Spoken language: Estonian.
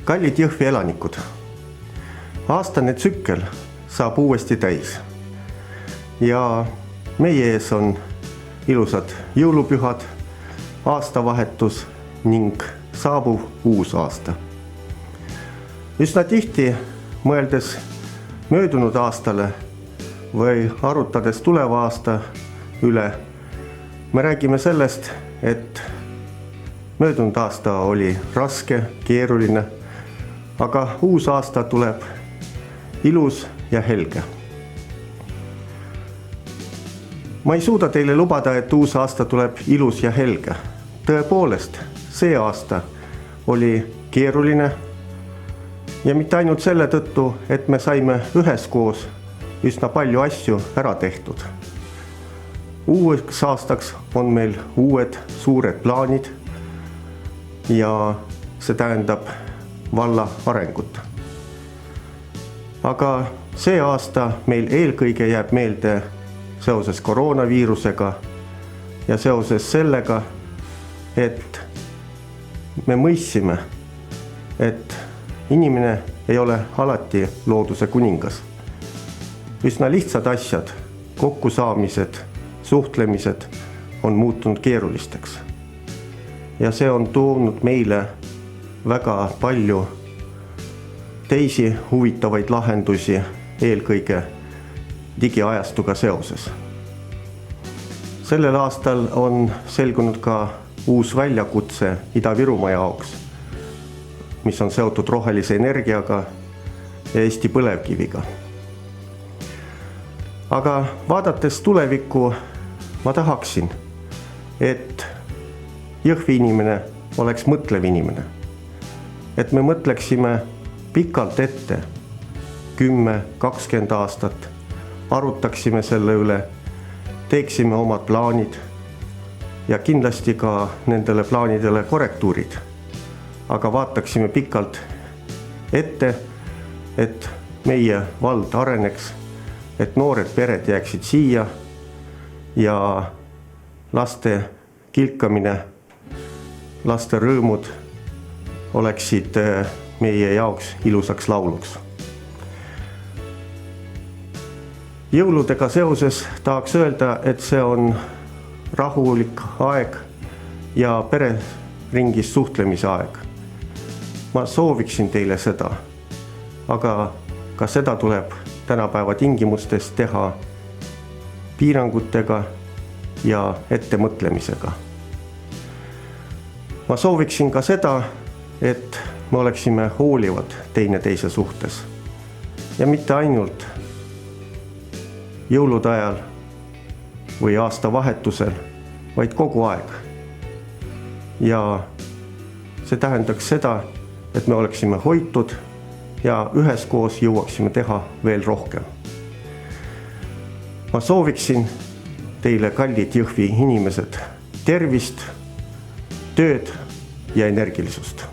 Kallid Jõhvi elanikud, aastane tsükkel saab uuesti täis ja meie ees on ilusad jõulupühad, aastavahetus ning saabuv uus aasta. Üsna tihti mõeldes möödunud aastale või arutades tuleva aasta üle, me räägime sellest, et möödunud aasta oli raske, keeruline, aga uus aasta tuleb ilus ja helge. Ma ei suuda teile lubada, et uus aasta tuleb ilus ja helge. Tõepoolest, see aasta oli keeruline ja mitte ainult selle tõttu, et me saime üheskoos üsna palju asju ära tehtud. Uueks aastaks on meil uued suured plaanid ja see tähendab valla arengut. Aga see aasta meil eelkõige jääb meelde seoses koroonaviirusega ja seoses sellega, et me mõistsime, et inimene ei ole alati looduse kuningas. Üsna lihtsad asjad, kokkusaamised, suhtlemised on muutunud keerulisteks. Ja see on toonud meile väga palju teisi huvitavaid lahendusi, eelkõige digiajastuga seoses. Sellel aastal on selgunud ka uus väljakutse Ida-Virumaa jaoks, mis on seotud rohelise energiaga ja Eesti põlevkiviga. Aga vaadates tulevikku, ma tahaksin, et Jõhvi inimene oleks mõtlev inimene. Et me mõtleksime pikalt ette, 10-20 aastat, arutaksime selle üle, teeksime omad plaanid ja kindlasti ka nendele plaanidele korrektuurid. Aga vaataksime pikalt ette, et meie vald areneks, et noored pered jääksid siia ja laste kilkamine, laste rõõmud oleksid meie jaoks ilusaks lauluks. Jõuludega seoses tahaks öelda, et see on rahulik aeg ja pereringis suhtlemise aeg. Ma sooviksin teile seda, aga ka seda tuleb tänapäeva tingimustes teha piirangutega ja ettemõtlemisega. Ma sooviksin ka seda, et me oleksime hoolivad teineteise suhtes ja mitte ainult jõulude ajal või aastavahetusel, vaid kogu aeg. Ja see tähendaks seda, et me oleksime hoitud ja üheskoos jõuaksime teha veel rohkem. Ma sooviksin teile, kallid Jõhvi inimesed, tervist, tööd ja energilisust.